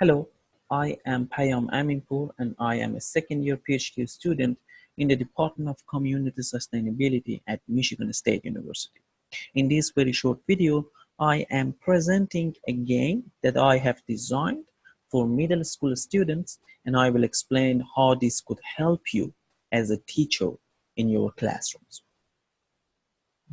Hello, I am Payam and I am a second year PhD student in the Department of Community Sustainability at Michigan State University. In this very short video, I am presenting a game that I have designed for middle school students, and I will explain how this could help you as a teacher in your classrooms.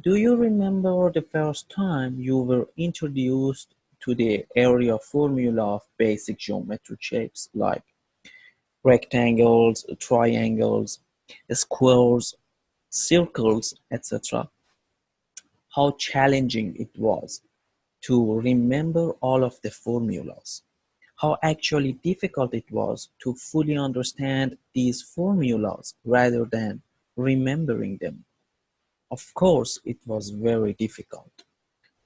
Do you remember the first time you were introduced to the area formula of basic geometric shapes like rectangles, triangles, squares, circles, etc.? How challenging it was to remember all of the formulas. How actually difficult it was to fully understand these formulas rather than remembering them. Of course, it was very difficult,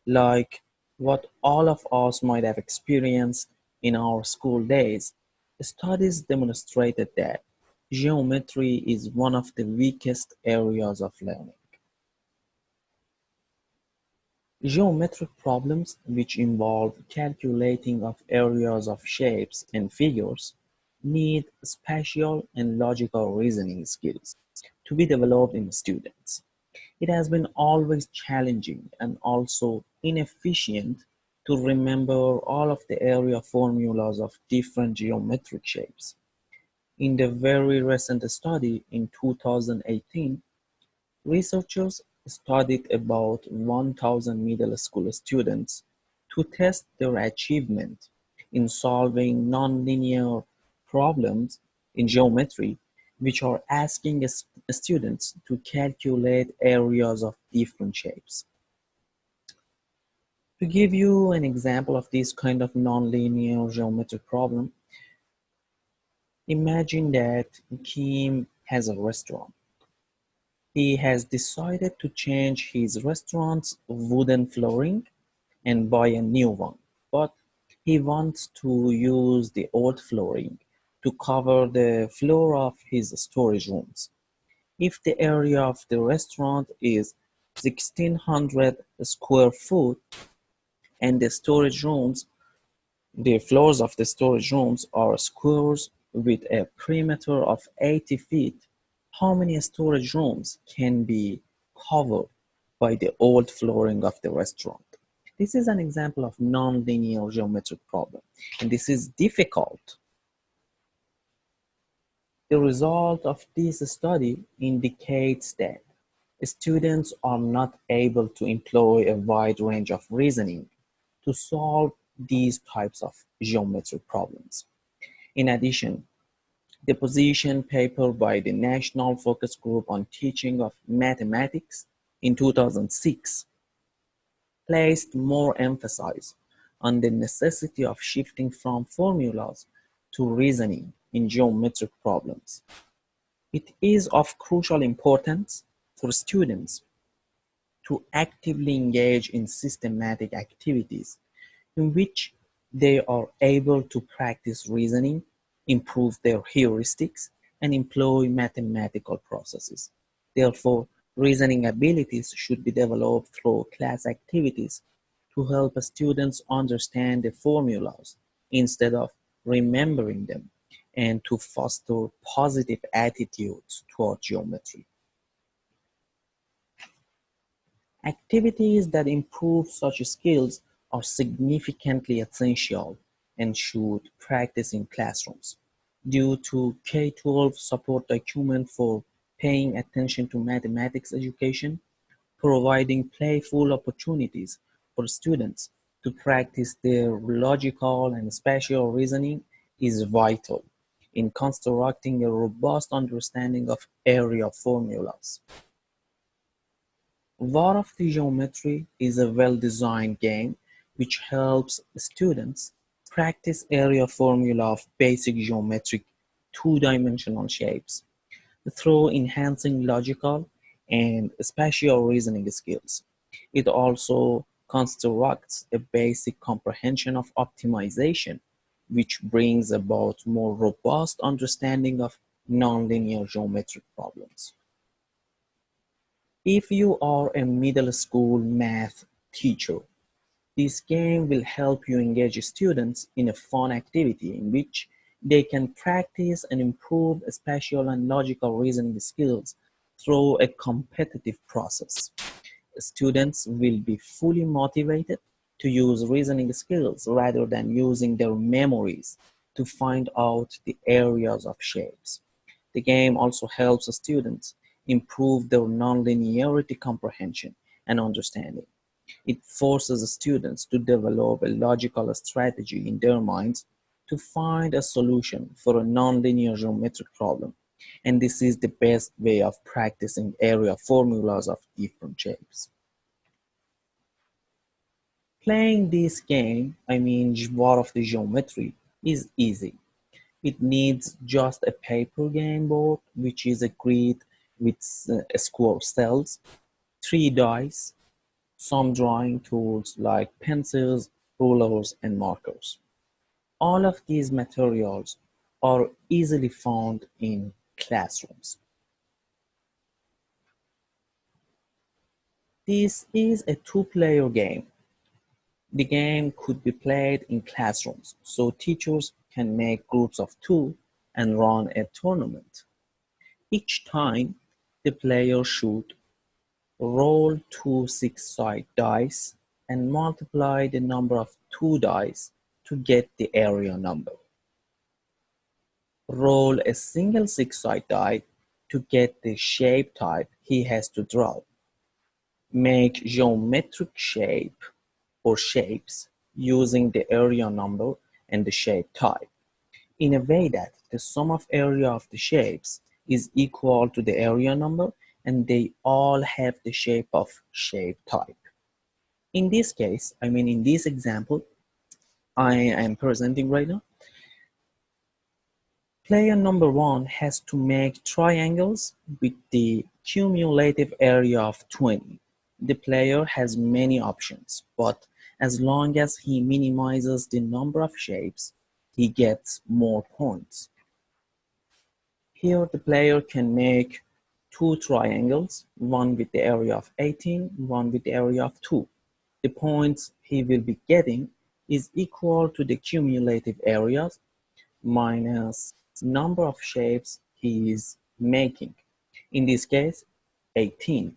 like what all of us might have experienced in our school days. Studies demonstrated that geometry is one of the weakest areas of learning. Geometric problems, which involve calculating of areas of shapes and figures, need spatial and logical reasoning skills to be developed in students. It has been always challenging and also inefficient to remember all of the area formulas of different geometric shapes. In the very recent study in 2018, researchers studied about 1,000 middle school students to test their achievement in solving nonlinear problems in geometry, which are asking students to calculate areas of different shapes. To give you an example of this kind of nonlinear geometric problem, imagine that Kim has a restaurant. He has decided to change his restaurant's wooden flooring and buy a new one, but he wants to use the old flooring to cover the floor of his storage rooms. If the area of the restaurant is 1,600 square foot and the floors of the storage rooms are squares with a perimeter of 80 feet, how many storage rooms can be covered by the old flooring of the restaurant? This is an example of nonlinear geometric problem, and this is difficult. The result of this study indicates that students are not able to employ a wide range of reasoning to solve these types of geometric problems. In addition, the position paper by the National Focus Group on Teaching of Mathematics in 2006 placed more emphasis on the necessity of shifting from formulas to reasoning in geometric problems. It is of crucial importance for students to actively engage in systematic activities in which they are able to practice reasoning, improve their heuristics, and employ mathematical processes. Therefore, reasoning abilities should be developed through class activities to help students understand the formulas instead of remembering them and to foster positive attitudes toward geometry. Activities that improve such skills are significantly essential and should practice in classrooms. Due to K-12 support document for paying attention to mathematics education, providing playful opportunities for students to practice their logical and spatial reasoning is vital in constructing a robust understanding of area formulas. War of the Geometry is a well-designed game which helps students practice area formula of basic geometric two-dimensional shapes through enhancing logical and spatial reasoning skills. It also constructs a basic comprehension of optimization, which brings about more robust understanding of nonlinear geometric problems. If you are a middle school math teacher, This game will help you engage students in a fun activity in which they can practice and improve spatial and logical reasoning skills through a competitive process. Students will be fully motivated to use reasoning skills rather than using their memories to find out the areas of shapes. The game also helps students improve their nonlinearity comprehension and understanding. It forces students to develop a logical strategy in their minds to find a solution for a nonlinear geometric problem. And this is the best way of practicing area formulas of different shapes. Playing this game, War of the Geometry, is easy. It needs just a paper game board, which is a grid with square cells, three dice, some drawing tools like pencils, rulers, and markers. All of these materials are easily found in classrooms. This is a two-player game. The game could be played in classrooms, so teachers can make groups of two and run a tournament. Each time, the player should roll two six-sided dice and multiply the number of two dice to get the area number. Roll a single six-sided die to get the shape type he has to draw. Make geometric shape or shapes using the area number and the shape type in a way that the sum of area of the shapes is equal to the area number and they all have the shape of shape type. In this case, in this example I am presenting right now, player number one has to make triangles with the cumulative area of 20. The player has many options, but as long as he minimizes the number of shapes, he gets more points. Here the player can make two triangles, one with the area of 18, one with the area of 2. The points he will be getting is equal to the cumulative areas minus number of shapes he is making. In this case, 18.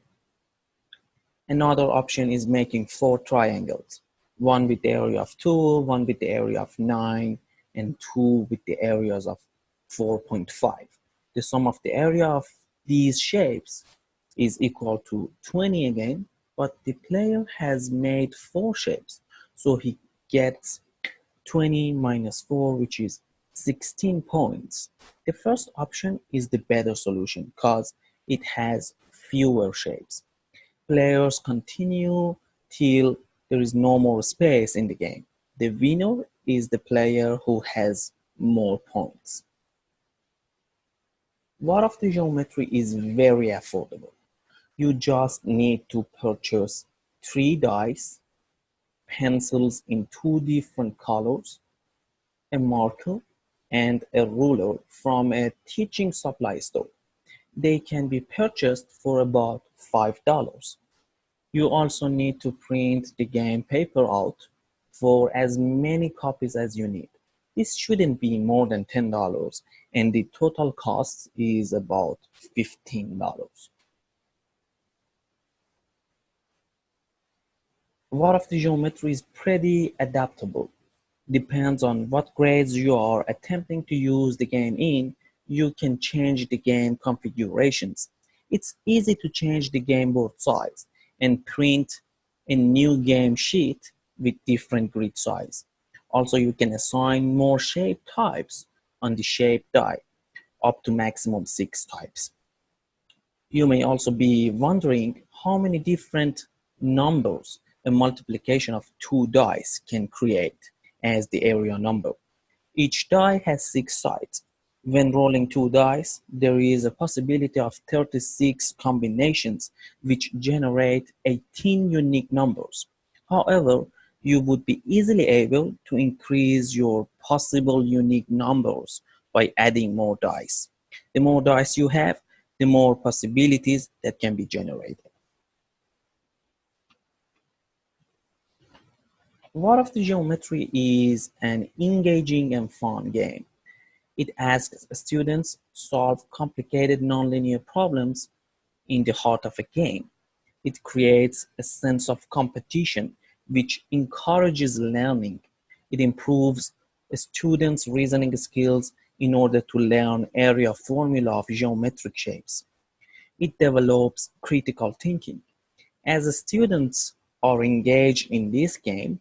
Another option is making four triangles, one with the area of 2, one with the area of 9, and two with the areas of 4.5. The sum of the area of these shapes is equal to 20 again, but the player has made four shapes, so he gets 20 minus 4, which is 16 points. The first option is the better solution because it has fewer shapes. Players continue till there is no more space in the game. The winner is the player who has more points. War of the Geometry is very affordable. You just need to purchase three dice, pencils in two different colors, a marker, and a ruler from a teaching supply store. They can be purchased for about $5. You also need to print the game paper out for as many copies as you need. This shouldn't be more than $10 and the total cost is about $15. War of the Geometry is pretty adaptable. Depends on what grades you are attempting to use the game in, you can change the game configurations. It's easy to change the game board size and print a new game sheet with different grid size. Also, you can assign more shape types on the shape die, up to maximum 6 types. You may also be wondering how many different numbers a multiplication of two dice can create as the area number. Each die has 6 sides. When rolling two dice, there is a possibility of 36 combinations which generate 18 unique numbers. However, you would be easily able to increase your possible unique numbers by adding more dice. The more dice you have, the more possibilities that can be generated. War of the Geometry is an engaging and fun game. It asks students solve complicated nonlinear problems in the heart of a game. It creates a sense of competition which encourages learning. It improves students' reasoning skills in order to learn area formula of geometric shapes. It develops critical thinking. As students are engaged in this game,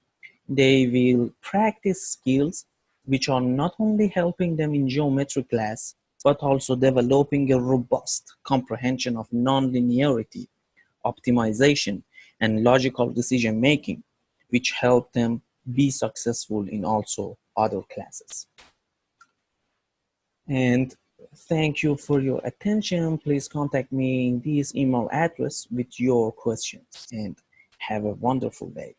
they will practice skills which are not only helping them in geometry class, but also developing a robust comprehension of nonlinearity, optimization, and logical decision making, which help them be successful in also other classes. And thank you for your attention. Please contact me in this email address with your questions and have a wonderful day.